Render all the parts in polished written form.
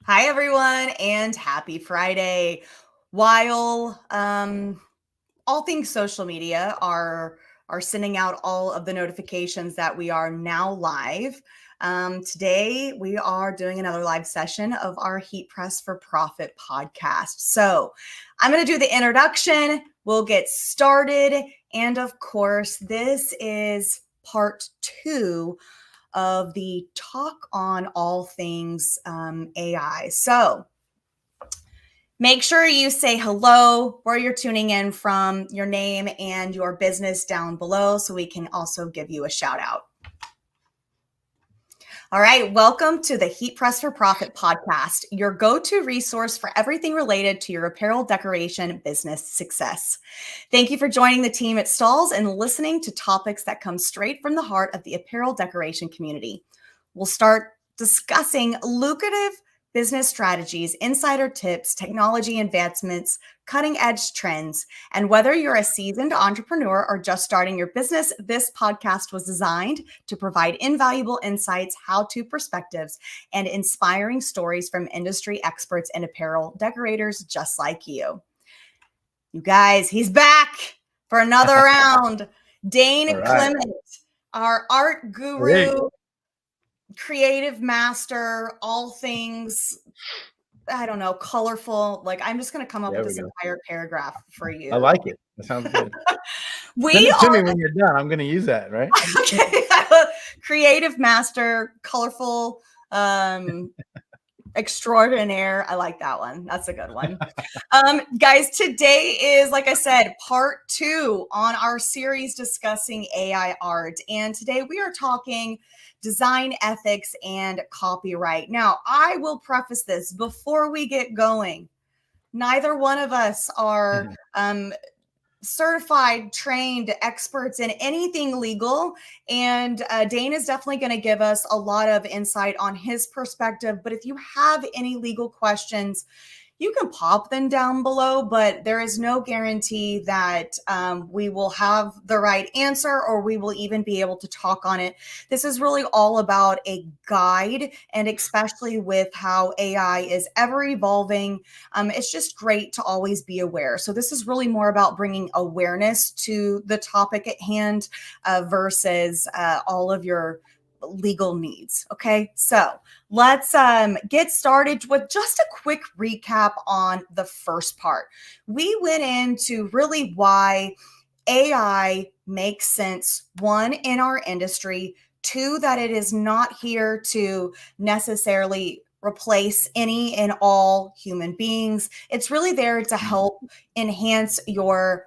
Hi, everyone, and happy Friday. While all things social media are sending out all of the notifications that we are now live, today we are doing another live session of our Heat Press for Profit podcast. So I'm going to do the introduction. We'll get started. And of course, this is part 2 of the talk on all things AI. So make sure you say hello, where you're tuning in from, your name and your business down below so we can also give you a shout out. All right, welcome to the Heat Press for Profit podcast, your go-to resource for everything related to your apparel decoration business success. Thank you for joining the team at Stalls and listening to topics that come straight from the heart of the apparel decoration community. We'll start discussing lucrative business strategies, insider tips, technology advancements, cutting edge trends. And whether you're a seasoned entrepreneur or just starting your business, this podcast was designed to provide invaluable insights, how-to perspectives, and inspiring stories from industry experts and apparel decorators just like you. You guys, he's back for another round. Dane Clement, our art guru, creative master, all things, I don't know, colorful. Like, I'm just going to come up with this entire paragraph for you. I like it. That sounds good. We Send it to me when you're done. I'm going to use that, right? Okay. Creative master, colorful, extraordinaire. I like that one. That's a good one. Guys, today is, like I said, part 2 on our series discussing AI art. And today we are talking design ethics and copyright. Now, I will preface this before we get going. Neither one of us are certified, trained experts in anything legal. And Dane is definitely going to give us a lot of insight on his perspective. But if you have any legal questions, you can pop them down below, but there is no guarantee that we will have the right answer or we will even be able to talk on it. This is really all about a guide, and especially with how AI is ever evolving, it's just great to always be aware. So this is really more about bringing awareness to the topic at hand versus all of your legal needs. Okay, so let's get started with just a quick recap on the first part. We went into really why AI makes sense, one, in our industry, two, that it is not here to necessarily replace any and all human beings. It's really there to help enhance your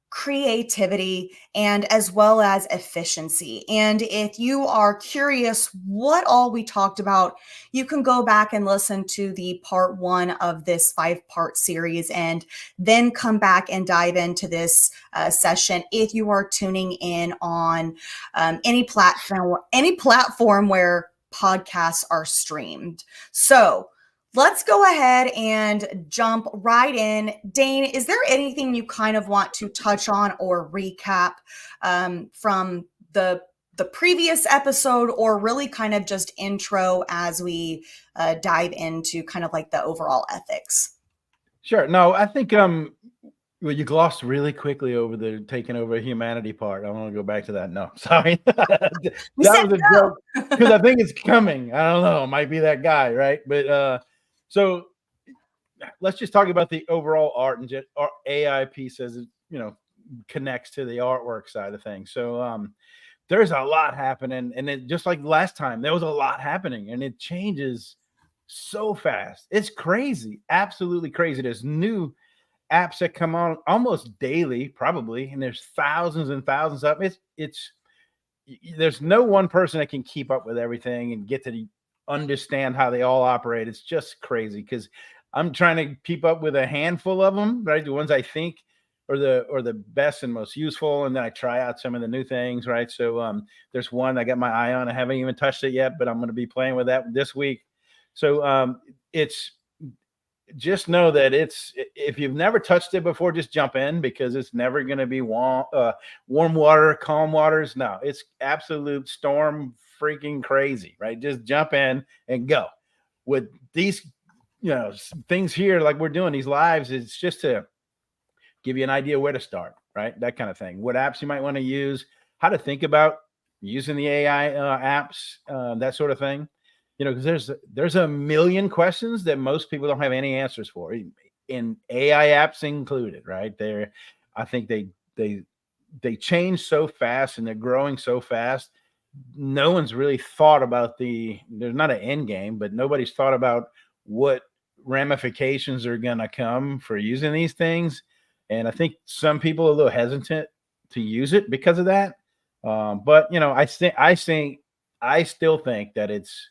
creativity and as well as efficiency. And if you are curious what all we talked about, you can go back and listen to the part 1 of this 5-part series and then come back and dive into this session if you are tuning in on any platform where podcasts are streamed. So let's go ahead and jump right in. Dane, is there anything you kind of want to touch on or recap from the previous episode, or really kind of just intro as we dive into kind of like the overall ethics? Sure. No, I think well, you glossed really quickly over the taking over humanity part. I want to go back to that. No, sorry. That was a joke because I think it's coming. I don't know. It might be that guy, right? But so let's just talk about the overall art and just AI piece as it, connects to the artwork side of things. So there's a lot happening, and it just like last time, there was a lot happening, and it changes so fast. It's crazy, absolutely crazy. There's new apps that come on almost daily, probably, and there's thousands and thousands of them. It's there's no one person that can keep up with everything and get to understand how they all operate. It's just crazy because I'm trying to keep up with a handful of them, right? The ones I think are the best and most useful, and then I try out some of the new things, right? So there's one I got my eye on. I haven't even touched it yet, but I'm going to be playing with that this week. So it's just know that if you've never touched it before, just jump in because it's never going to be warm water, calm waters. No, it's absolute storm freaking crazy, right? Just jump in and go with these things here like we're doing these lives, it's just to give you an idea where to start, right? That kind of thing. What apps you might want to use, how to think about using the AI apps, that sort of thing. Because there's a million questions that most people don't have any answers for, in AI apps included, right? I think they change so fast and they're growing so fast. No one's really thought about there's not an end game, but nobody's thought about what ramifications are going to come for using these things. And I think some people are a little hesitant to use it because of that. But I still think that it's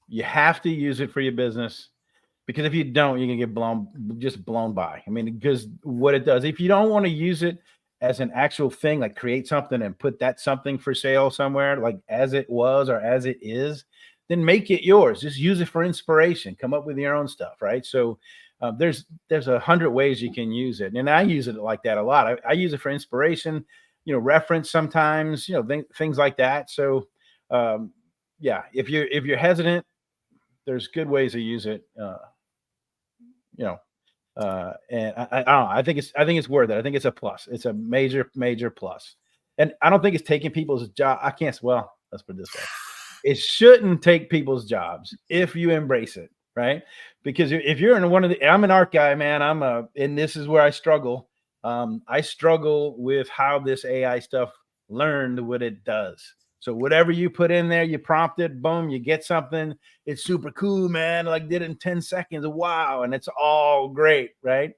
you have to use it for your business, because if you don't, you're gonna get blown by. I mean, because what it does, if you don't want to use it as an actual thing, like create something and put that something for sale somewhere, like as it was or as it is, then make it yours. Just use it for inspiration. Come up with your own stuff, right? So there's 100 ways you can use it, and I use it like that a lot. I use it for inspiration, reference sometimes, things like that. So yeah, if you're hesitant, there's good ways to use it. And I don't know. I think it's worth it. I think it's a plus. It's a major plus. And I don't think it's taking people's job. Well, let's put it this way. It shouldn't take people's jobs if you embrace it, right? Because if you're in I'm an art guy, man. And this is where I struggle. I struggle with how this AI stuff learned what it does. So whatever you put in there, you prompt it, boom, you get something. It's super cool, man. Like did it in 10 seconds. Wow. And it's all great, right?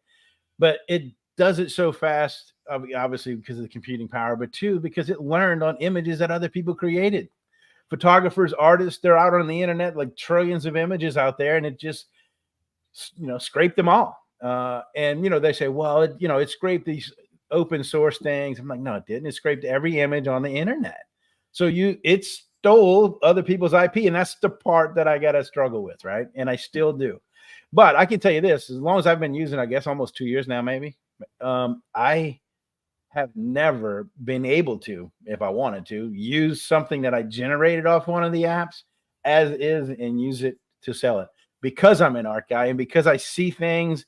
But it does it so fast, obviously because of the computing power, but two, because it learned on images that other people created. Photographers, artists, they're out on the internet, like trillions of images out there, and it just, scraped them all. And, they say, well, it scraped these open source things. I'm like, no, it didn't. It scraped every image on the internet. So it stole other people's IP, and that's the part that I got to struggle with, right? And I still do. But I can tell you this, as long as I've been using, I guess, almost 2 years now, maybe, I have never been able to, if I wanted to, use something that I generated off one of the apps as is and use it to sell it, because I'm an art guy and because I see things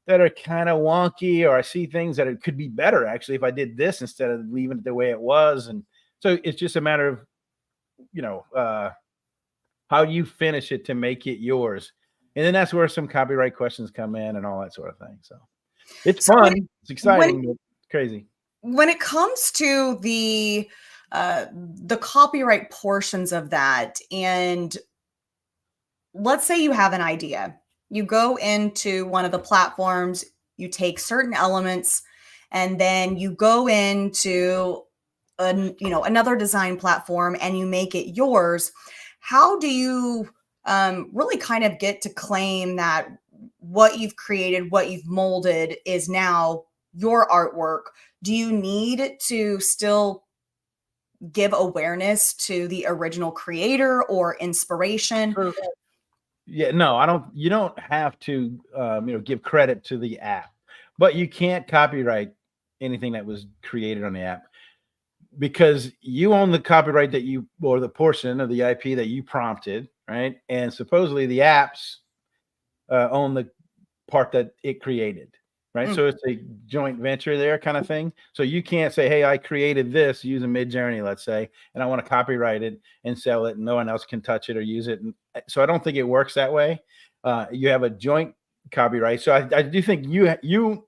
that are kind of wonky, or I see things that it could be better actually if I did this instead of leaving it the way it was. And so it's just a matter of, how you finish it to make it yours. And then that's where some copyright questions come in and all that sort of thing. So it's fun. It's exciting, but crazy. When it comes to the copyright portions of that, and let's say you have an idea, you go into one of the platforms, you take certain elements, and then you go into another design platform and you make it yours. How do you really kind of get to claim that what you've created, what you've molded is now your artwork? Do you need to still give awareness to the original creator or inspiration? Yeah, no, I don't. You don't have to, give credit to the app, but you can't copyright anything that was created on the app, because you own the copyright or the portion of the IP that you prompted, right? And supposedly the apps own the part that it created, right? So it's a joint venture there kind of thing. So you can't say, hey, I created this using Midjourney, let's say, and I want to copyright it and sell it, and no one else can touch it or use it. And so I don't think it works that way. You have a joint copyright. So I do think you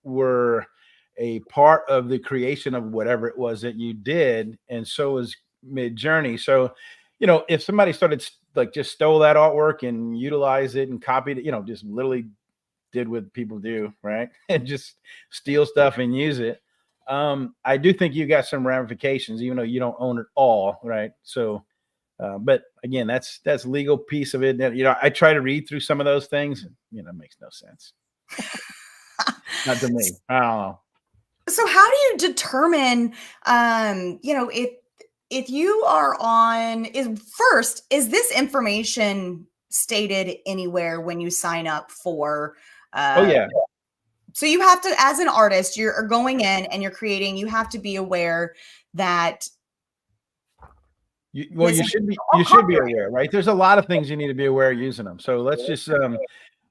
were a part of the creation of whatever it was that you did, and so is Midjourney. So, if somebody started just stole that artwork and utilized it and copied it, just literally did what people do, right? And just steal stuff and use it. I do think you got some ramifications, even though you don't own it all, right? So, but again, that's legal piece of it. I try to read through some of those things, and, it makes no sense. Not to me. I don't know. So how do you determine, if you are is this information stated anywhere when you sign up for? Oh yeah. So you have to, as an artist, you're going in and you're creating, you have to be aware that You should be aware, right? There's a lot of things you need to be aware of using them. So let's just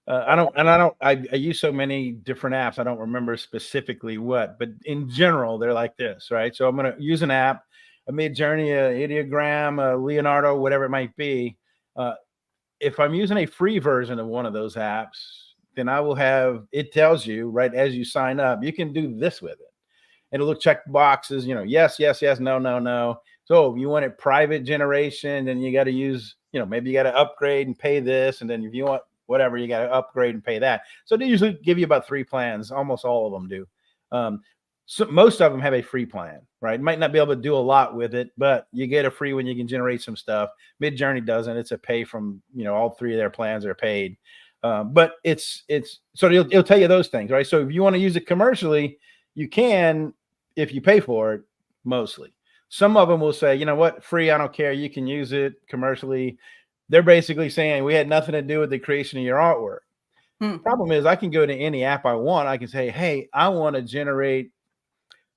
I use so many different apps. I don't remember specifically what, but in general, they're like this, right? So I'm going to use an app, a Midjourney, a Ideogram, a Leonardo, whatever it might be. If I'm using a free version of one of those apps, then I will have, it tells you right as you sign up, you can do this with it. It'll check boxes, yes, yes, yes, no, no, no. So if you want it private generation, then you got to use, maybe you got to upgrade and pay this. And then if you want whatever, you got to upgrade and pay that. So they usually give you about 3 plans. Almost all of them do. So most of them have a free plan, right? Might not be able to do a lot with it, but you get a free one. You can generate some stuff. Midjourney doesn't. It's a pay from, all 3 of their plans are paid. But it's so it'll tell you those things, right? So if you want to use it commercially, you can, if you pay for it, mostly. Some of them will say, you know what, free, I don't care. You can use it commercially. They're basically saying we had nothing to do with the creation of your artwork. Problem is, I can go to any app I want. I can say, hey, I want to generate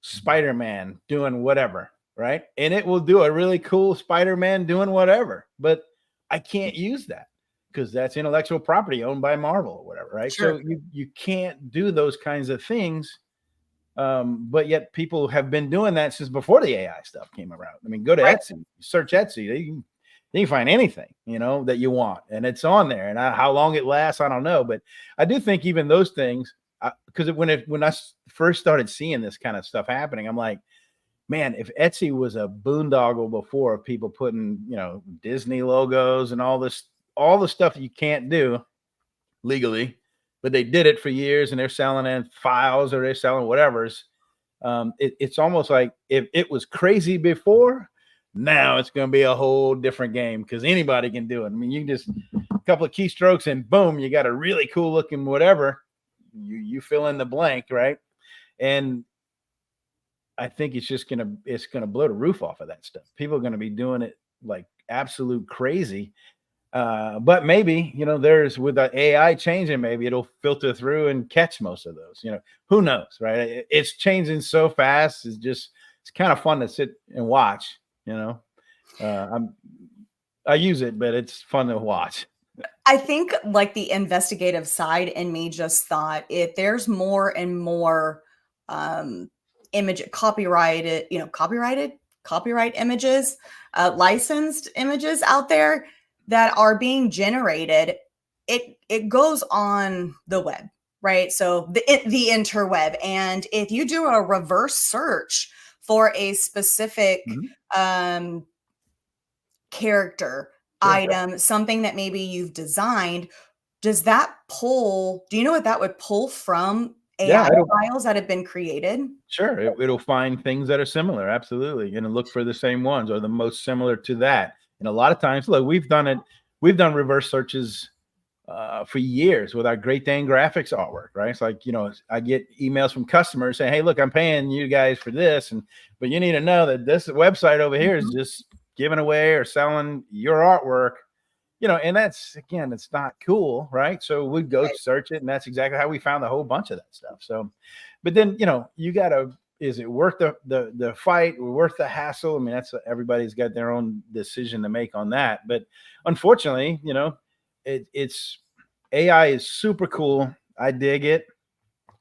Spider-Man doing whatever, right? And it will do a really cool Spider-Man doing whatever, but I can't use that because that's intellectual property owned by Marvel or whatever, right? Sure. So you can't do those kinds of things. But yet people have been doing that since before the AI stuff came around. I mean, go to Etsy, search Etsy. You can find anything, that you want, and it's on there. And how long it lasts, I don't know. But I do think even those things, because when I first started seeing this kind of stuff happening, I'm like, man, if Etsy was a boondoggle before of people putting, Disney logos and all the stuff that you can't do legally, but they did it for years and they're selling in files or they're selling whatever's. It's almost like if it was crazy before, now it's going to be a whole different game because anybody can do it. I mean, you can just a couple of keystrokes and boom, you got a really cool looking whatever. You fill in the blank, right? And I think it's going to blow the roof off of that stuff. People are going to be doing it like absolute crazy. But maybe, there's with the AI changing, maybe it'll filter through and catch most of those, who knows, right? It's changing so fast. It's kind of fun to sit and watch, I use it, but it's fun to watch. I think like the investigative side in me just thought if there's more and more, copyright images, licensed images out there that are being generated, it goes on the web, right? So the interweb. And if you do a reverse search for a specific character, item, something that maybe you've designed, do you know what that would pull from AI files that have been created? Sure. It'll find things that are similar. Absolutely. And look for the same ones or the most similar to that. And a lot of times, look, we've done reverse searches for years with our Great Dane Graphics artwork, right? It's like, I get emails from customers saying, hey, look, I'm paying you guys for this. But you need to know that this website over here is just giving away or selling your artwork, and that's, again, it's not cool, right? So we'd go search it, and that's exactly how we found a whole bunch of that stuff. So, but then, you gotta, is it worth the fight or worth the hassle? I mean, everybody's got their own decision to make on that. But unfortunately, it's AI is super cool. I dig it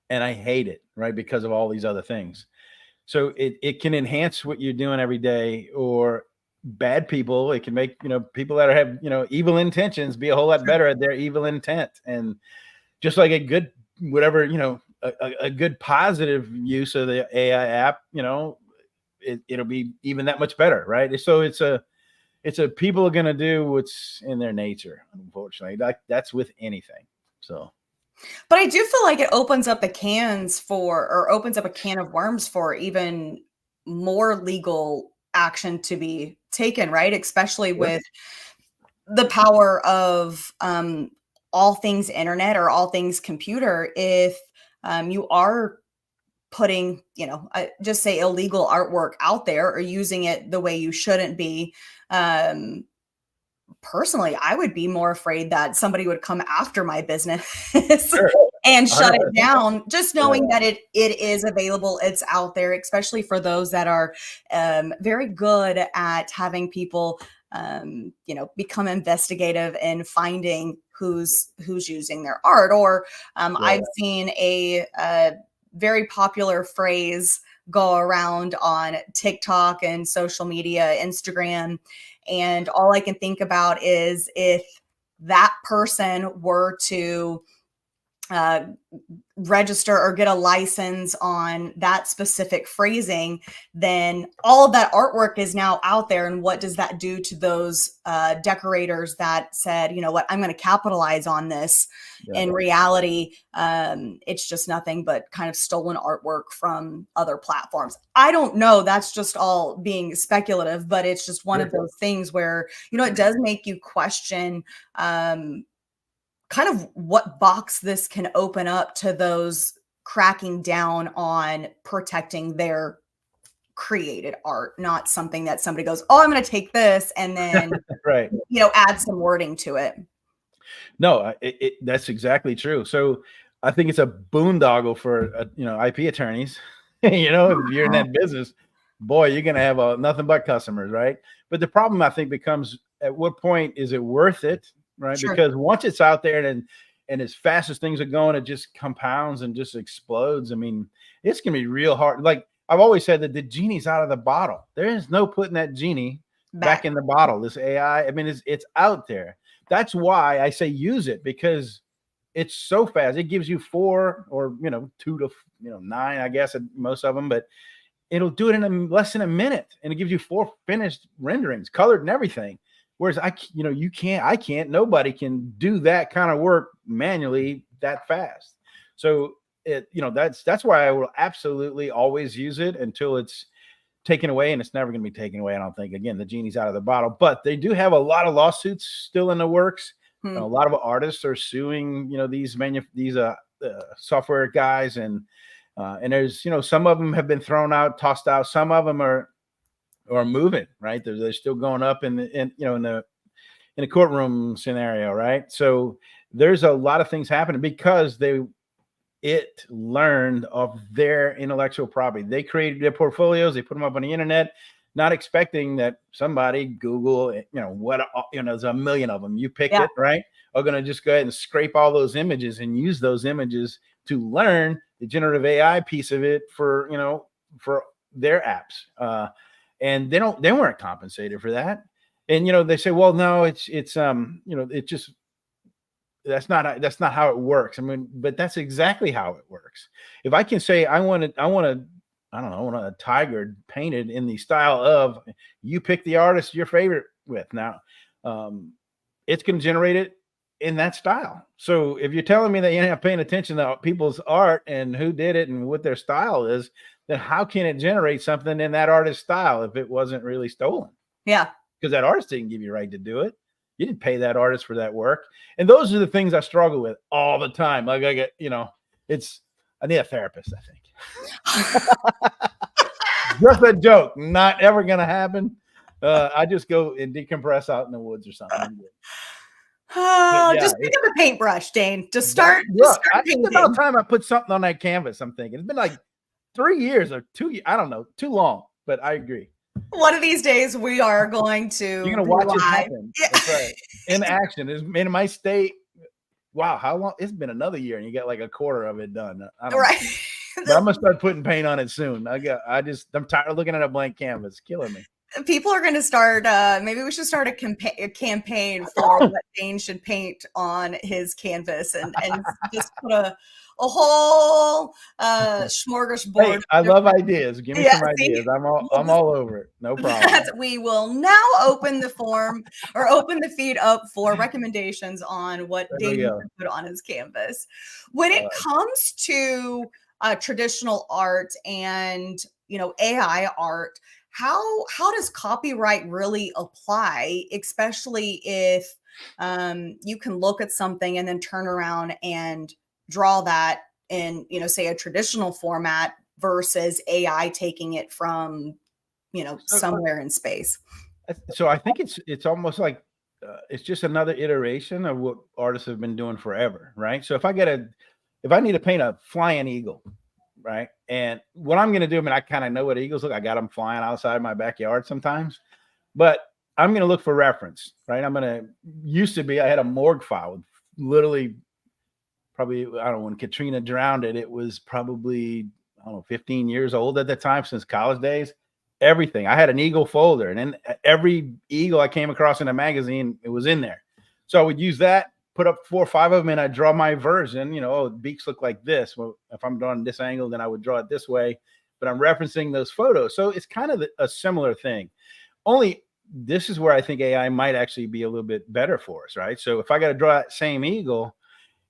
and I hate it, right? Because of all these other things. So it can enhance what you're doing every day, or bad people. It can make, people that have, evil intentions be a whole lot better at their evil intent. And just like a good, whatever, a good positive use of the AI app, it'll be even that much better. Right. So it's a people are going to do what's in their nature. Unfortunately, that's with anything. So. But I do feel like it opens up a can of worms for even more legal action to be taken, right? Especially with the power of all things internet or all things computer. If you are putting, just say illegal artwork out there or using it the way you shouldn't be, personally, I would be more afraid that somebody would come after my business. Sure. and shut it down, just knowing that it is available, it's out there, especially for those that are very good at having people become investigative and finding who's using their art. Or I've seen a very popular phrase go around on TikTok and social media, Instagram, and all I can think about is if that person were to register or get a license on that specific phrasing, then all of that artwork is now out there. And what does that do to those decorators that said, you know what, I'm going to capitalize on this? In reality, it's just nothing but kind of stolen artwork from other platforms. I don't know. That's just all being speculative, but it's just one of those things where, it does make you question kind of what box this can open up to those cracking down on protecting their created art, not something that somebody goes, oh, I'm going to take this and then, add some wording to it. No, that's exactly true. So I think it's a boondoggle for, IP attorneys. If you're in that business, boy, you're going to have nothing but customers, right? But the problem, I think, becomes at what point is it worth it? Right. Sure. Because once it's out there and as fast as things are going, it just compounds and just explodes. I mean, it's going to be real hard. Like I've always said that the genie's out of the bottle. There is no putting that genie back in the bottle. This AI, I mean, it's out there. That's why I say use it, because it's so fast. It gives you 4 or, 2 to 9, I guess, most of them, but it'll do it in less than a minute. And it gives you 4 finished renderings, colored and everything. Whereas I can't, nobody can do that kind of work manually that fast. So that's why I will absolutely always use it until it's taken away, and it's never going to be taken away. I don't think. Again, the genie's out of the bottle, but they do have a lot of lawsuits still in the works. A lot of artists are suing, these software guys, and there's, some of them have been thrown out, tossed out. Some of them are moving, right? They're still going up in the courtroom scenario, right? So there's a lot of things happening because it learned of their intellectual property. They created their portfolios, they put them up on the internet, not expecting that somebody Google, there's a million of them. You picked it, right? Are going to just go ahead and scrape all those images and use those images to learn the generative AI piece of it for their apps. And they weren't compensated for that. And, they say, well, no, it's just, that's not how it works. I mean, but that's exactly how it works. If I can say, I want a tiger painted in the style of, you pick the artist your favorite with. Now, it's going to generate it in that style. So if you're telling me that you're not paying attention to people's art and who did it and what their style is, then how can it generate something in that artist's style if it wasn't really stolen? Yeah. Because that artist didn't give you right to do it. You didn't pay that artist for that work. And those are the things I struggle with all the time. Like I need a therapist, I think. Just a joke, not ever going to happen. I just go and decompress out in the woods or something. Just pick up a paintbrush, Dane. Just start painting. It's about time I put something on that canvas. I'm thinking it's been like 3 years or 2 years. I don't know, too long, but I agree. One of these days we are going to. You're going to watch it happen. That's right. In action. In my state. Wow. How long? It's been another year and you got like a quarter of it done. Right. But I'm going to start putting paint on it soon. I'm tired of looking at a blank canvas. It's killing me. People are going to start, maybe we should start a campaign for what Dane should paint on his canvas and just put a whole smorgasbord. Hey, I love ideas. Give me some ideas. I'm all over it. No problem. We will now open the form or open the feed up for recommendations on what Dane should put on his canvas. When it comes to traditional art and, AI art, how does copyright really apply, especially if you can look at something and then turn around and draw that in, say a traditional format versus AI taking it from, somewhere in space? So I think it's almost like it's just another iteration of what artists have been doing forever, right? So if I get if I need to paint a flying eagle, right? And what I'm going to do, I mean, I kind of know what eagles look. I got them flying outside my backyard sometimes, but I'm going to look for reference, right? I had a morgue file with literally probably, I don't know, when Katrina drowned it was probably, I don't know, 15 years old at the time, since college days. Everything. I had an eagle folder, and then every eagle I came across in a magazine, it was in there. So I would use that, put up 4 or 5 of them, and I'd draw my version. Oh, beaks look like this. Well, if I'm drawing this angle, then I would draw it this way. But I'm referencing those photos. So it's kind of a similar thing. Only this is where I think AI might actually be a little bit better for us, right? So if I got to draw that same eagle,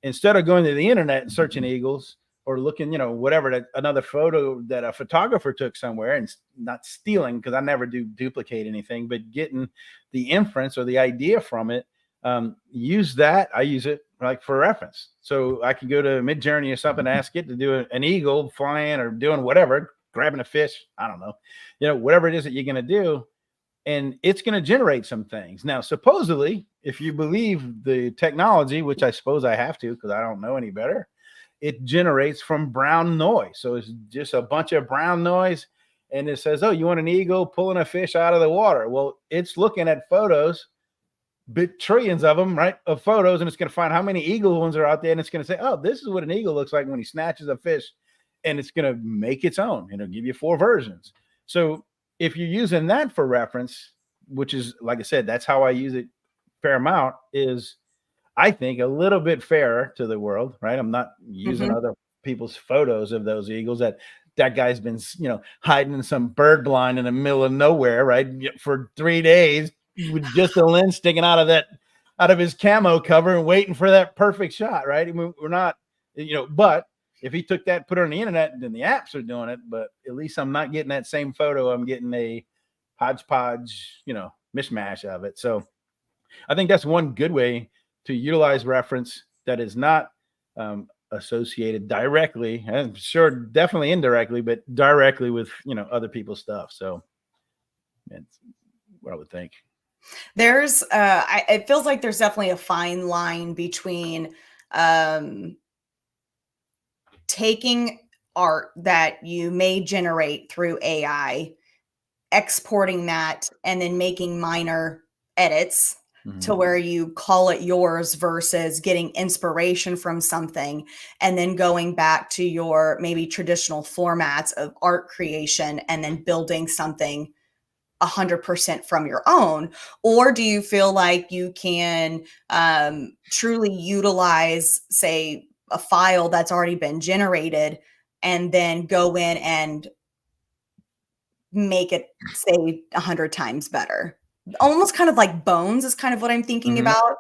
instead of going to the internet and searching eagles or looking, whatever, another photo that a photographer took somewhere, and not stealing, because I never do duplicate anything, but getting the inference or the idea from it, use that. I use it like for reference. So I can go to Midjourney or something, ask it to do an eagle flying or doing whatever, grabbing a fish. I don't know, whatever it is that you're going to do. And it's going to generate some things. Now, supposedly, if you believe the technology, which I suppose I have to because I don't know any better, it generates from brown noise. So it's just a bunch of brown noise. And it says, oh, you want an eagle pulling a fish out of the water? Well, it's looking at photos, trillions of them, right, of photos. And it's going to find how many eagle ones are out there. And it's going to say, oh, this is what an eagle looks like when he snatches a fish. And it's going to make its own. And it'll give you 4 versions. So if you're using that for reference, which is, like I said, that's how I use it fair amount, is I think a little bit fairer to the world, right? I'm not using other people's photos of those eagles that guy's been, hiding in some bird blind in the middle of nowhere, right, for 3 days with just a lens sticking out of his camo cover and waiting for that perfect shot, right? I mean, we're not, but if he took that, put it on the internet, then the apps are doing it. But at least I'm not getting that same photo. I'm getting a hodgepodge, mishmash of it. So I think that's one good way to utilize reference that is not associated directly, and sure, definitely indirectly, but directly with, other people's stuff. So that's what I would think. There's, it feels like there's definitely a fine line between, taking art that you may generate through AI, exporting that, and then making minor edits to where you call it yours, versus getting inspiration from something and then going back to your maybe traditional formats of art creation and then building something 100% from your own? Or do you feel like you can truly utilize, say, a file that's already been generated and then go in and make it, say, 100 times better? Almost kind of like Bones is kind of what I'm thinking about.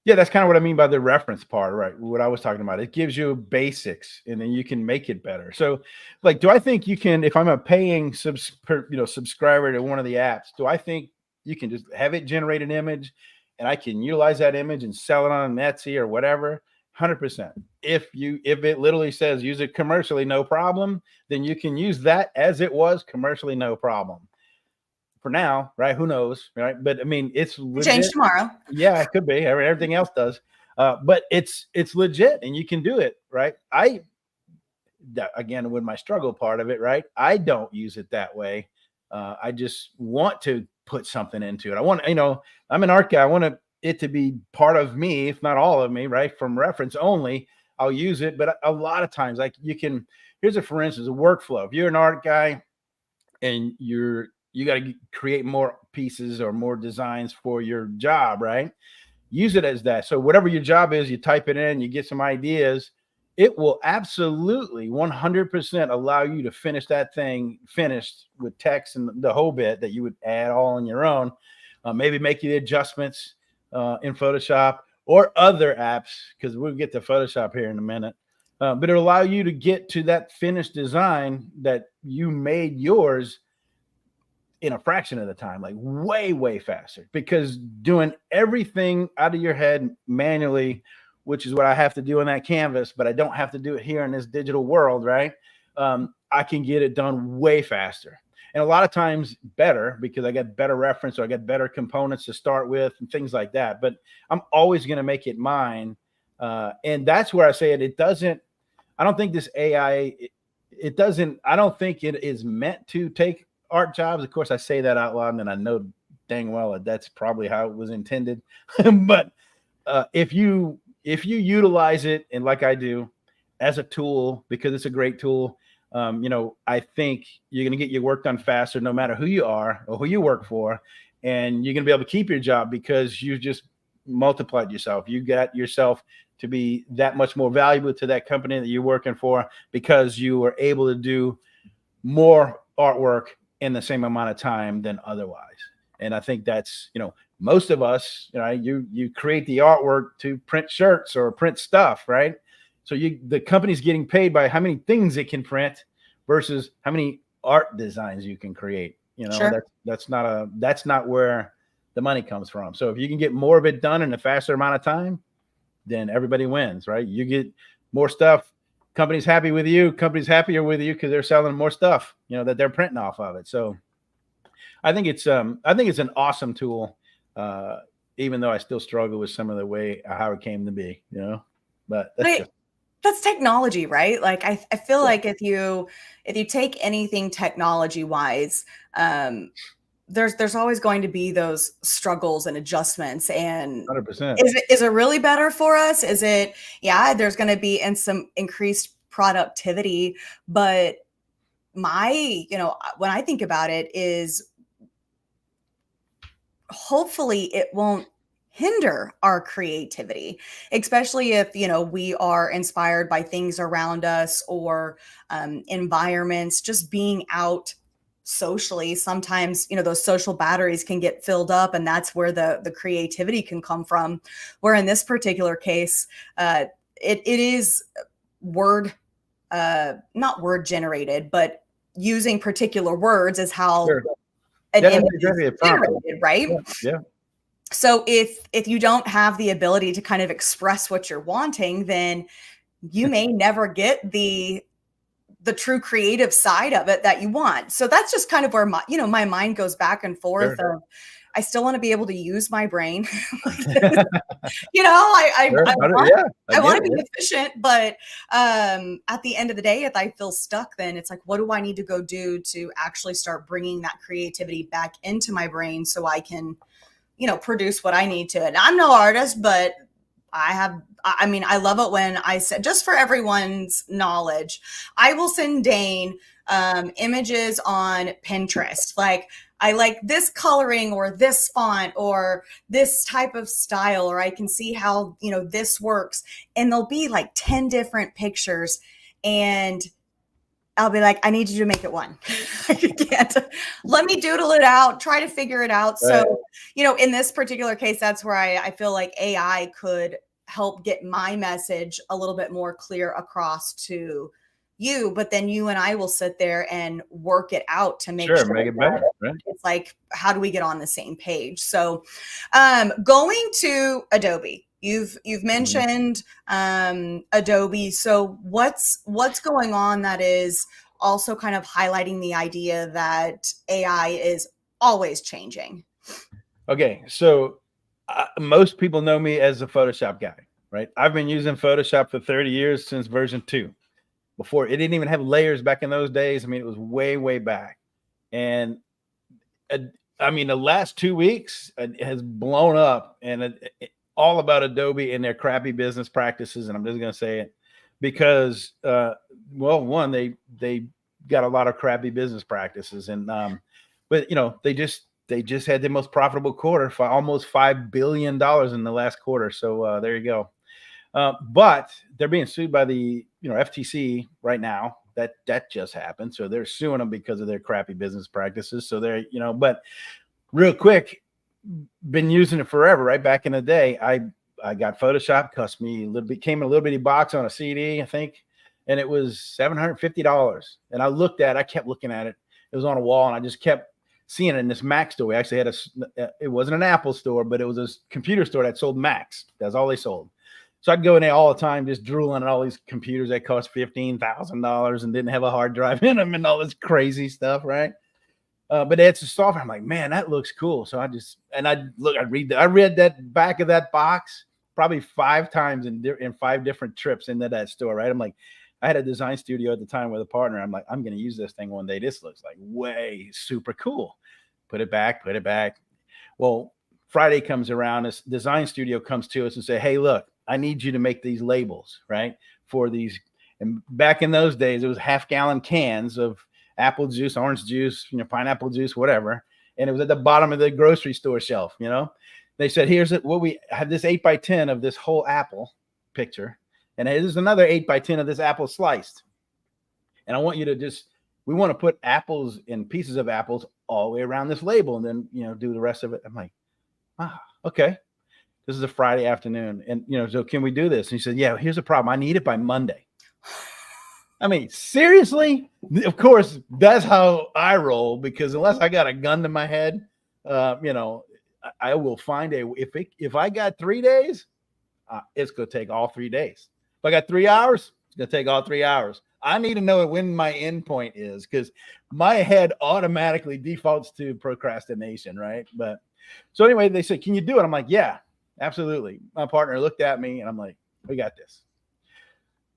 Yeah, that's kind of what I mean by the reference part, right? What I was talking about. It gives you basics, and then you can make it better. So, like, do I think you can, if I'm a paying subscriber to one of the apps, do I think you can just have it generate an image, and I can utilize that image and sell it on Etsy or whatever? 100%. If it literally says use it commercially, no problem, then you can use that as it was commercially, no problem. For now, right? Who knows, right? But I mean, it's legit. Change tomorrow. Yeah, it could be. Everything else does, but it's legit, and you can do it, right? Again, with my struggle part of it, right? I don't use it that way. I just want to put something into it. I want, I'm an art guy. I want it to be part of me, if not all of me, right? From reference only, I'll use it. But a lot of times, like, here's for instance, a workflow. If you're an art guy and you got to create more pieces or more designs for your job, right? Use it as that. So whatever your job is, you type it in, you get some ideas. It will absolutely 100% allow you to finish that thing finished with text and the whole bit that you would add all on your own. Maybe make the adjustments in Photoshop or other apps, because we'll get to Photoshop here in a minute. But it'll allow you to get to that finished design that you made yours in a fraction of the time, like way, way faster, because doing everything out of your head manually, which is what I have to do on that canvas, but I don't have to do it here in this digital world, right? I can get it done way faster. And a lot of times better, because I get better reference, or I get better components to start with and things like that. But I'm always going to make it mine And that's where I say it. It doesn't. I don't think this AI. It doesn't. I don't think it is meant to take art jobs. Of course, I say that out loud, and I know dang well that that's probably how it was intended. But if you utilize it, and like I do, as a tool, because it's a great tool, I think you're going to get your work done faster, no matter who you are or who you work for, and you're going to be able to keep your job because you just multiplied yourself. You got yourself to be that much more valuable to that company that you're working for because you were able to do more artwork in the same amount of time than otherwise. And I think that's, most of us, you create the artwork to print shirts or print stuff, right? So the company's getting paid by how many things it can print versus how many art designs you can create. Sure. That's not where the money comes from. So if you can get more of it done in a faster amount of time, then everybody wins, right? You get more stuff. Company's happy with you. Company's happier with you because they're selling more stuff, that they're printing off of it. So I think it's an awesome tool, even though I still struggle with some of the way how it came to be, But that's technology, right? Like I feel like if you take anything technology wise, there's always going to be those struggles and adjustments. And 100%. Is it really better for us? Is it, there's going to be some increased productivity, but when I think about it is hopefully it won't hinder our creativity, especially if, we are inspired by things around us or environments, just being out socially. Sometimes, those social batteries can get filled up, and that's where the creativity can come from. Where in this particular case, it is not word generated, but using particular words is how an image is generated, right? Yeah. So if you don't have the ability to kind of express what you're wanting, then you may never get the true creative side of it that you want. So that's just kind of where my mind goes back and forth. Sure. Of, I still want to be able to use my brain. I want to be efficient, but at the end of the day, if I feel stuck, then it's like, what do I need to go do to actually start bringing that creativity back into my brain so I can, produce what I need to. And I'm no artist, but I love it when I said, just for everyone's knowledge, I will send Dane images on Pinterest. Like, I like this coloring or this font or this type of style, or I can see how, this works. And there'll be like 10 different pictures, and I'll be like, I need you to make it one. I can't. Let me doodle it out, try to figure it out. Right. So, in this particular case, that's where I feel like AI could help get my message a little bit more clear across to you, but then you and I will sit there and work it out to make sure make it better. Right? It's like, how do we get on the same page? So going to Adobe, you've mentioned Adobe. So what's going on that is also kind of highlighting the idea that AI is always changing? Okay, so most people know me as a Photoshop guy, right? I've been using Photoshop for 30 years, since version 2. Before, it didn't even have layers back in those days. I mean, it was way, way back. And the last 2 weeks it has blown up, and all about Adobe and their crappy business practices. And I'm just going to say it because, one, they got a lot of crappy business practices, and but they just had the most profitable quarter, for almost $5 billion in the last quarter. So there you go. But they're being sued by the FTC right now. That just happened. So they're suing them because of their crappy business practices. So they're, but real quick, been using it forever, right? Back in the day, I got Photoshop, cost me came in a little bitty box on a CD, I think, and it was $750. And I kept looking at it. It was on a wall, and I just kept seeing it in this Mac store. We actually had it wasn't an Apple store, but it was a computer store that sold Macs. That's all they sold. So I'd go in there all the time, just drooling at all these computers that cost $15,000 and didn't have a hard drive in them and all this crazy stuff, right? But they had some software. I'm like, man, that looks cool. So I read that back of that box probably 5 times in 5 different trips into that store, right? I'm like, I had a design studio at the time with a partner. I'm like, I'm going to use this thing one day. This looks like way super cool. Put it back, put it back. Well, Friday comes around, this design studio comes to us and say, hey, look, I need you to make these labels, right? For these. And back in those days, it was half-gallon cans of apple juice, orange juice, pineapple juice, whatever. And it was at the bottom of the grocery store shelf, They said, here's it. What we have this 8x10 of this whole apple picture. And there's another 8x10 of this apple sliced. And I want you to we want to put apples and pieces of apples all the way around this label and then, do the rest of it. I'm like, okay. This is a Friday afternoon. And, so can we do this? And he said, yeah, here's the problem. I need it by Monday. I mean, seriously? Of course, that's how I roll, because unless I got a gun to my head, I will find if I got 3 days, it's going to take all 3 days. If I got 3 hours, it's going to take all 3 hours. I need to know when my end point is, because my head automatically defaults to procrastination, right? But so anyway, they said, can you do it? I'm like, yeah, absolutely. My partner looked at me and I'm like, we got this.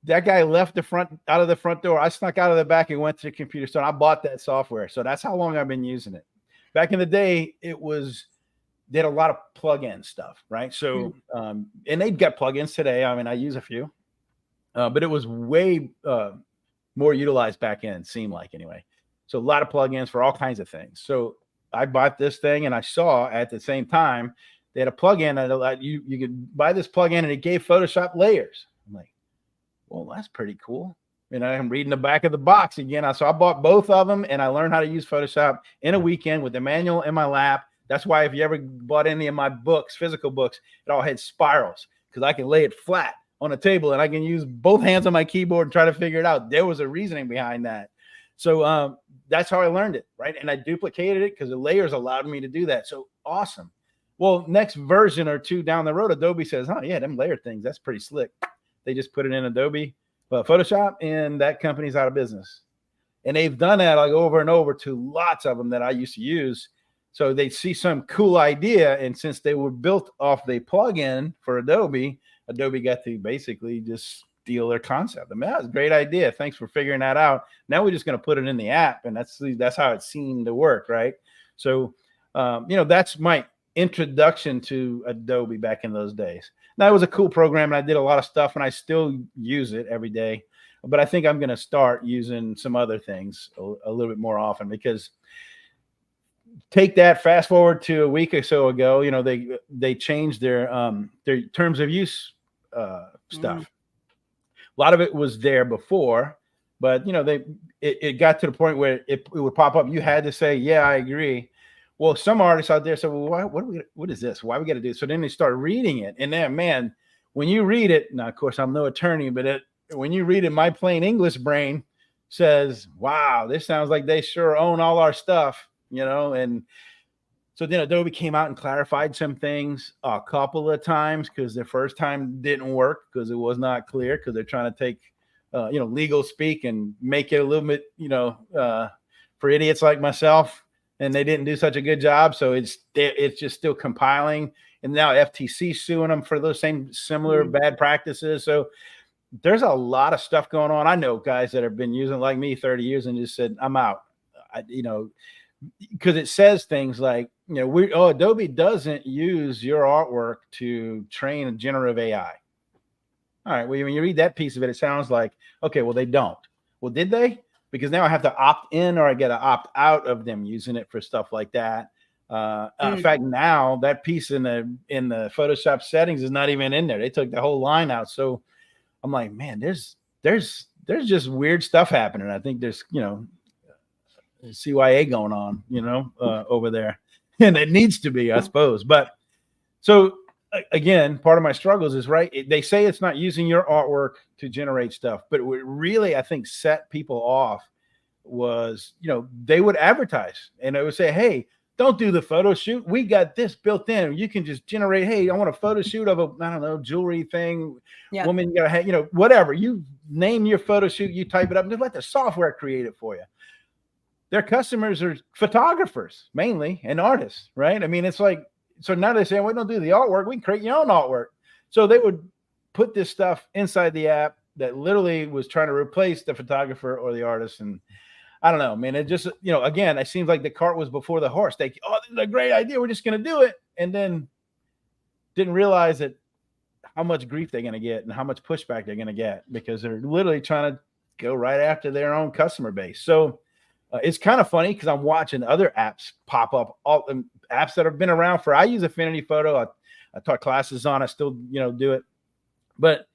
That guy left out of the front door. I snuck out of the back and went to the computer store. And I bought that software. So that's how long I've been using it. Back in the day, they had a lot of plug-in stuff, right? So, and they've got plugins today. I mean, I use a few, but it was way more utilized back in, seemed like anyway. So a lot of plugins for all kinds of things. So I bought this thing and I saw at the same time, they had a plugin that allowed you could buy this plugin and it gave Photoshop layers. I'm like, well, that's pretty cool. And I'm reading the back of the box again. So I bought both of them and I learned how to use Photoshop in a weekend with the manual in my lap. That's why if you ever bought any of my books, physical books, it all had spirals, because I can lay it flat on a table and I can use both hands on my keyboard and try to figure it out. There was a reasoning behind that. So that's how I learned it, right? And I duplicated it because the layers allowed me to do that. So awesome. Well, next version or two down the road, Adobe says, yeah, them layer things, that's pretty slick. They just put it in Adobe Photoshop, and that company's out of business. And they've done that like over and over to lots of them that I used to use. So they see some cool idea, and since they were built off the plugin for Adobe got to basically just steal their concept. I mean, that was a great idea. Thanks for figuring that out. Now we're just going to put it in the app, and that's how it seemed to work, right? So, that's my introduction to Adobe back in those days. Now, it was a cool program, and I did a lot of stuff, and I still use it every day. But I think I'm going to start using some other things a little bit more often, because take that fast forward to a week or so ago, they changed their terms of use stuff. A lot of it was there before, but it got to the point where it would pop up. You had to say, yeah, I agree. Well, some artists out there said, well, what is this? Why we got to do it? So then they start reading it. And then, man, when you read it, now, of course, I'm no attorney, but when you read it, my plain English brain says, wow, this sounds like they sure own all our stuff, and so then Adobe came out and clarified some things a couple of times, because the first time didn't work because it was not clear, because they're trying to take, legal speak and make it a little bit, for idiots like myself. And they didn't do such a good job. So it's just still compiling. And now FTC suing them for those similar bad practices. So there's a lot of stuff going on. I know guys that have been using like me 30 years and just said, I'm out, because it says things like, Adobe doesn't use your artwork to train a generative AI. All right. Well, when you read that piece of it, it sounds like, okay, well, they don't. Well, did they? Because now I have to opt in or I get to opt out of them using it for stuff like that. In fact, now that piece in the Photoshop settings is not even in there. They took the whole line out. So I'm like, man, there's just weird stuff happening. I think there's, CYA going on, over there, and it needs to be, I suppose. But so again, part of my struggles is, right, they say it's not using your artwork to generate stuff, but what really, I think, set people off was, they would advertise and they would say, hey, don't do the photo shoot. We got this built in. You can just generate, hey, I want a photo shoot of jewelry thing. Yeah. Woman, you gotta have, whatever. You name your photo shoot, you type it up, and just let the software create it for you. Their customers are photographers mainly and artists, right? I mean, it's like, so now they say, well, we don't do the artwork. We can create your own artwork. So they would put this stuff inside the app that literally was trying to replace the photographer or the artist. And I don't know, man. It just, again, it seems like the cart was before the horse. This is a great idea. We're just going to do it. And then didn't realize that how much grief they're going to get and how much pushback they're going to get, because they're literally trying to go right after their own customer base. So it's kind of funny because I'm watching other apps pop up, all apps that have been around for, I use Affinity Photo. I taught classes on, I still, do it, but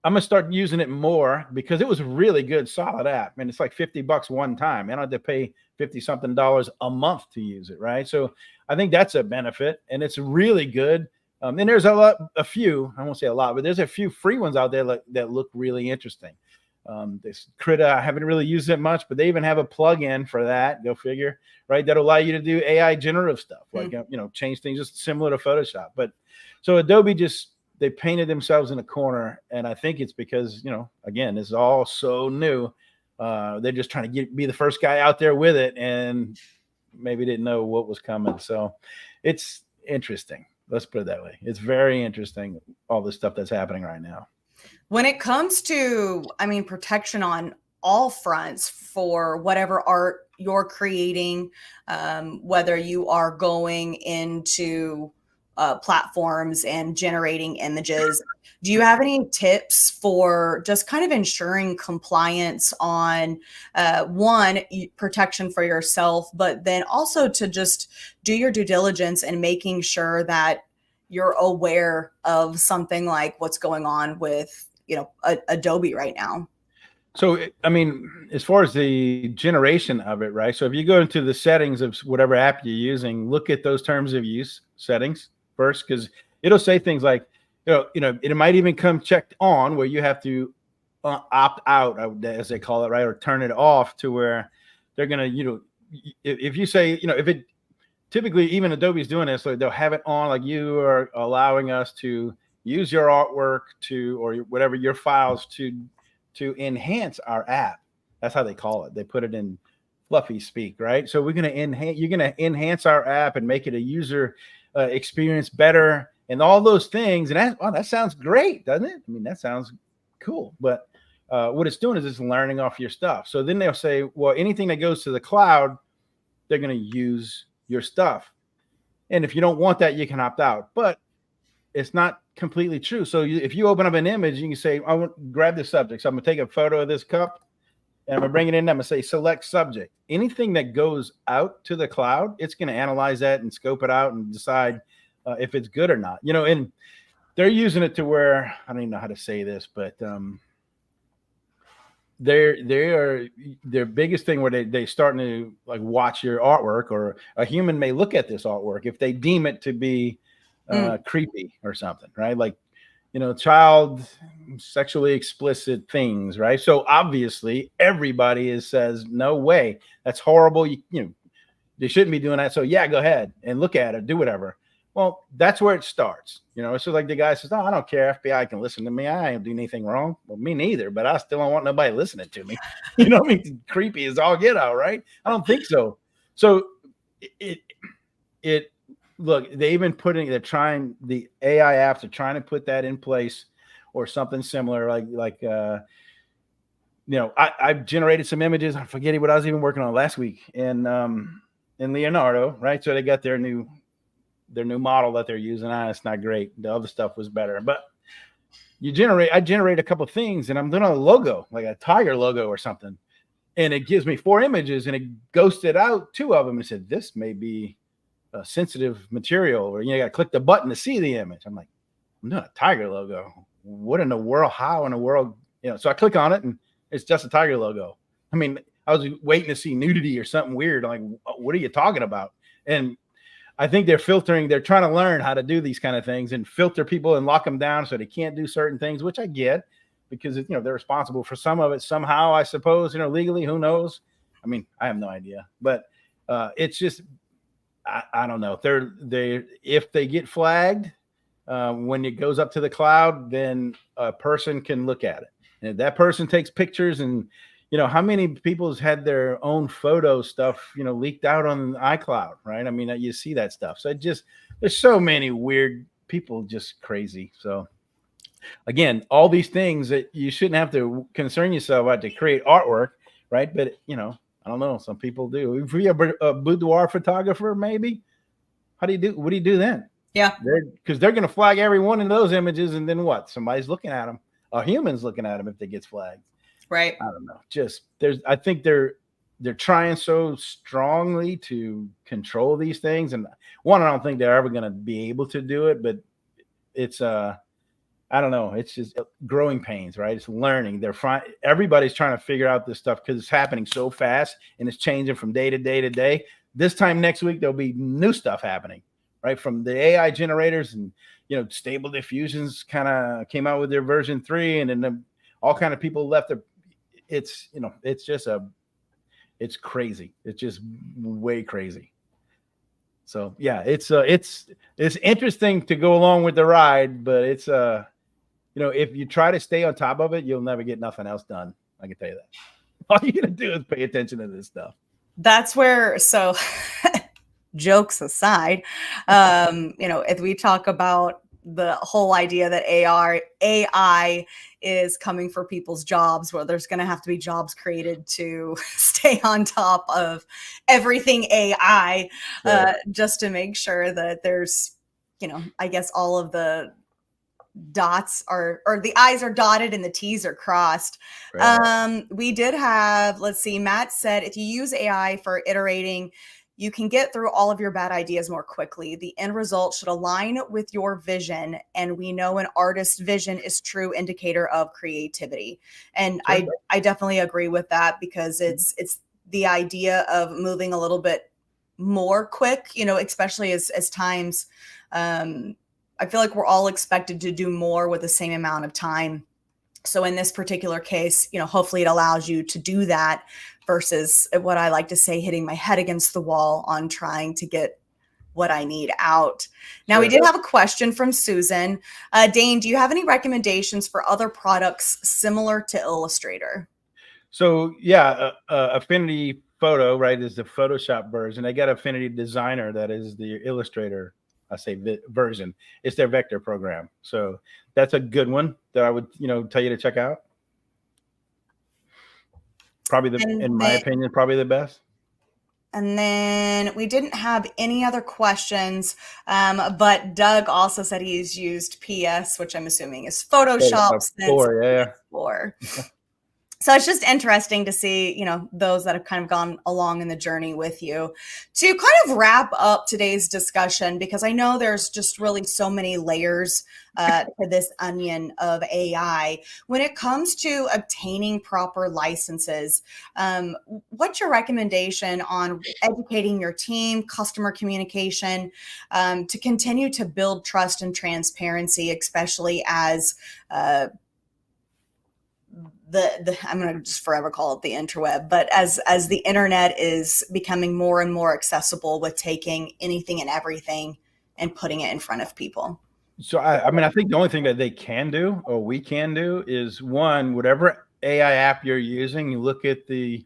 I'm going to start using it more because it was a really good, solid app. And it's like $50 one time. I don't have to pay $50 something a month to use it. Right. So I think that's a benefit, and it's really good. And there's a few, I won't say a lot, but there's a few free ones out there that look really interesting. This Krita, I haven't really used it much, but they even have a plug-in for that. Go figure, right? That'll allow you to do AI generative stuff, like, change things just similar to Photoshop. But so Adobe they painted themselves in a corner. And I think it's because, again, this is all so new. They're just trying to be the first guy out there with it, and maybe didn't know what was coming. So it's interesting. Let's put it that way. It's very interesting, all the stuff that's happening right now. When it comes to, protection on all fronts for whatever art you're creating, whether you are going into platforms and generating images, do you have any tips for just kind of ensuring compliance on one, protection for yourself, but then also to just do your due diligence and making sure that you're aware of something like what's going on with, Adobe right now? So, as far as the generation of it, right? So if you go into the settings of whatever app you're using, look at those terms of use settings first, because it'll say things like, it might even come checked on where you have to opt out, as they call it, right? Or turn it off to where they're going to, if you say, if it, typically even Adobe's doing this, so they'll have it on, like, you are allowing us to use your artwork or whatever, your files to enhance our app. That's how they call it. They put it in fluffy speak, right? So you're going to enhance our app and make it a user experience better and all those things. And that sounds great, doesn't it? That sounds cool. But what it's doing is it's learning off your stuff. So then they'll say, well, anything that goes to the cloud, they're going to use your stuff. And if you don't want that, you can opt out. But it's not completely true. So if you open up an image, you can say, I want to grab the subject. So I'm going to take a photo of this cup and I'm going to bring it in. I'm going to say, select subject. Anything that goes out to the cloud, it's going to analyze that and scope it out and decide if it's good or not. And they're using it to where, I don't even know how to say this, but their biggest thing where they starting to like watch your artwork, or a human may look at this artwork if they deem it to be creepy or something, right? Like, child sexually explicit things, right? So obviously everybody says, no way, that's horrible. They shouldn't be doing that. So yeah, go ahead and look at it, do whatever. Well, that's where it starts. So like the guy says, no, I don't care. FBI can listen to me. I ain't doing anything wrong. Well, me neither, but I still don't want nobody listening to me. Creepy as all get out, right? I don't think so. So look, they even the AI apps are trying to put that in place or something similar. I've generated some images. I'm forgetting what I was even working on last week in Leonardo, right? So they got their new model that they're using. It's not great. The other stuff was better, but I generate a couple of things and I'm doing a logo, like a tiger logo or something. And it gives me 4 images and it ghosted out 2 of them and said, this may be a sensitive material, or you got to click the button to see the image. I'm like, I'm doing a tiger logo. What in the world? How in the world? So I click on it and it's just a tiger logo. I was waiting to see nudity or something weird. I'm like, what are you talking about? And I think they're trying to learn how to do these kind of things and filter people and lock them down so they can't do certain things, which I get, because they're responsible for some of it somehow, I suppose, legally, who knows? I have no idea, but it's just, I don't know. If they get flagged when it goes up to the cloud, then a person can look at it. And if that person takes pictures, and how many people's had their own photo stuff, leaked out on iCloud, right? You see that stuff. So there's so many weird people, just crazy. So Again, all these things that you shouldn't have to concern yourself about to create artwork, right? But I don't know. Some people do. If you're a boudoir photographer, maybe. How do you do? What do you do then? Yeah, Because they're going to flag every one of those images, and then what? Somebody's looking at them. A human's looking at them if they gets flagged. right. I don't know. I think they're trying so strongly to control these things, and one, I don't think they're ever going to be able to do it. But it's I don't know. It's just growing pains, right? It's learning. Everybody's trying to figure out this stuff because it's happening so fast and it's changing from day to day to day. This time next week, there'll be new stuff happening, right? From the AI generators and, Stable Diffusions kind of came out with their version 3, and then all kind of people left. It's crazy. It's just way crazy. So yeah, it's interesting to go along with the ride, but it's if you try to stay on top of it, you'll never get nothing else done. I can tell you that. All you're going to do is pay attention to this stuff. That's where, so jokes aside, if we talk about the whole idea that AI is coming for people's jobs, where there's going to have to be jobs created to stay on top of everything AI, just to make sure that there's, I guess all of the dots or the I's are dotted and the T's are crossed. Right. We did have, let's see, Matt said, if you use AI for iterating, you can get through all of your bad ideas more quickly. The end result should align with your vision. And we know an artist's vision is true indicator of creativity. And sure. I definitely agree with that, because it's the idea of moving a little bit more quick, especially as times, I feel like we're all expected to do more with the same amount of time. So in this particular case, hopefully it allows you to do that versus what I like to say, hitting my head against the wall on trying to get what I need out. Now, we did have a question from Susan. Dane, do you have any recommendations for other products similar to Illustrator? So yeah, Affinity Photo, right, is the Photoshop version. They got Affinity Designer, that is the Illustrator version. It's their vector program. So that's a good one that I would, tell you to check out. Probably in my opinion, probably the best. And then we didn't have any other questions, but Doug also said he's used PS, which I'm assuming is Photoshop. Explore. So it's just interesting to see, those that have kind of gone along in the journey with you. To kind of wrap up today's discussion, because I know there's just really so many layers to this onion of AI. When it comes to obtaining proper licenses, what's your recommendation on educating your team, customer communication, to continue to build trust and transparency, especially as I'm going to just forever call it the interweb, but as the internet is becoming more and more accessible with taking anything and everything and putting it in front of people? So I think the only thing that they can do, or we can do, is one, whatever AI app you're using, you look at the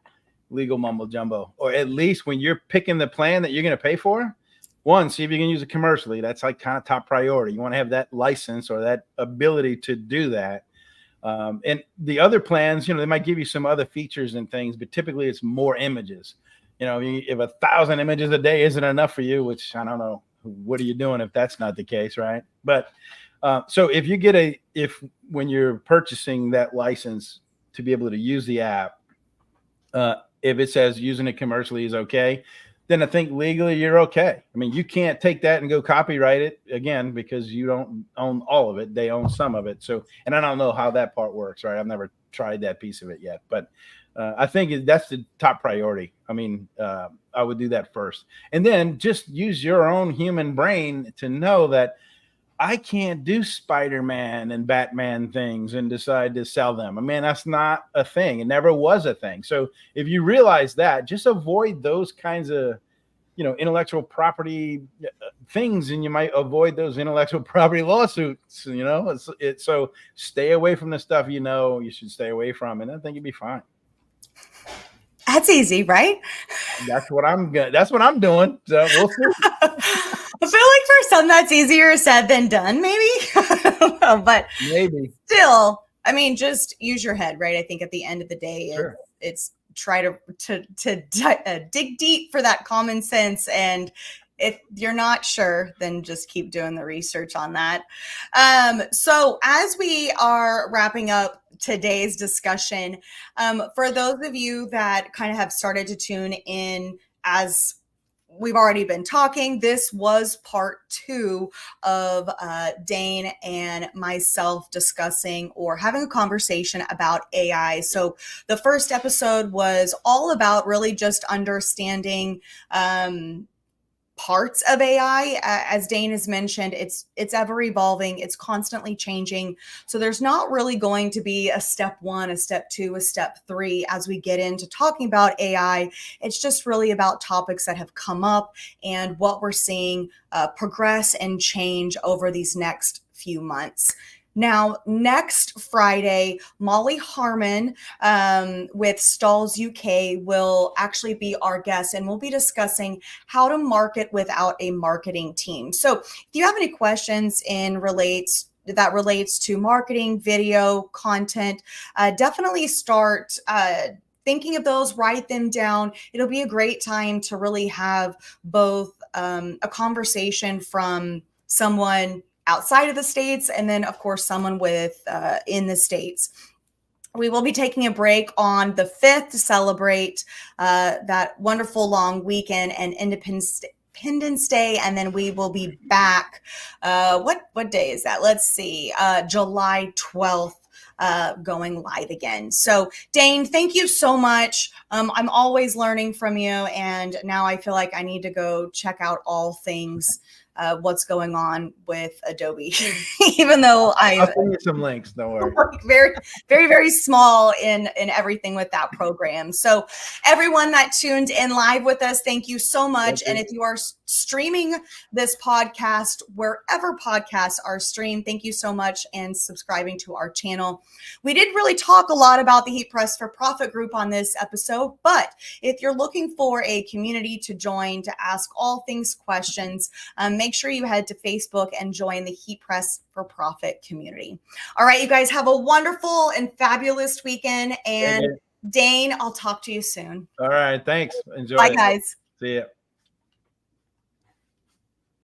legal mumbo jumbo, or at least when you're picking the plan that you're going to pay for, one, see if you can use it commercially. That's like kind of top priority. You want to have that license or that ability to do that. And the other plans, they might give you some other features and things, but typically it's more images. If 1,000 images a day isn't enough for you, which I don't know, what are you doing if that's not the case, right? But so if you get when you're purchasing that license to be able to use the app, if it says using it commercially is okay, then I think legally you're okay. I mean, you can't take that and go copyright it again, because you don't own all of it. They own some of it. So, and I don't know how that part works, right? I've never tried that piece of it yet, but I think that's the top priority. I mean, I would do that first, and then just use your own human brain to know that I can't do Spider-Man and Batman things and decide to sell them. I mean, that's not a thing. It never was a thing. So if you realize that, just avoid those kinds of, intellectual property things, and you might avoid those intellectual property lawsuits, so stay away from the stuff you should stay away from, and I think you'd be fine. That's easy, right? That's what I'm doing. So we'll see. I feel like for a something that's easier said than done, maybe. I don't know, but maybe still, I mean, just use your head, right? I think at the end of the day, Sure. it's try to dig deep for that common sense. And if you're not sure, then just keep doing the research on that. So as we are wrapping up today's discussion, for those of you that kind of have started to tune in as we've already been talking, this was part 2 of Dane and myself discussing or having a conversation about AI. So the first episode was all about really just understanding parts of AI. As Dane has mentioned, it's ever evolving, it's constantly changing. So there's not really going to be a step 1, a step 2, a step 3 as we get into talking about AI. It's just really about topics that have come up and what we're seeing progress and change over these next few months. Now, next Friday, Molly Harmon with Stalls UK will actually be our guest, and we'll be discussing how to market without a marketing team. So if you have any questions that relates to marketing, video, content, definitely start thinking of those, write them down. It'll be a great time to really have both a conversation from someone outside of the States, and then of course someone with in the States. We will be taking a break on the 5th to celebrate that wonderful long weekend and Independence Day, and then we will be back. What day is that? Let's see, July 12th. Going live again. So Dane, thank you so much. I'm always learning from you, and now I feel like I need to go check out all things what's going on with Adobe, even though I'll send you some links. Don't worry. Very, very, very small in everything with that program. So everyone that tuned in live with us, thank you so much. And if you are streaming this podcast, wherever podcasts are streamed, thank you so much, and subscribing to our channel. We did really talk a lot about the Heat Press for Profit group on this episode, but if you're looking for a community to join to ask all things questions, make sure you head to Facebook and join the Heat Press for Profit community. All right, you guys have a wonderful and fabulous weekend. And Dane, I'll talk to you soon. All right, thanks. Enjoy. Bye, guys. See ya.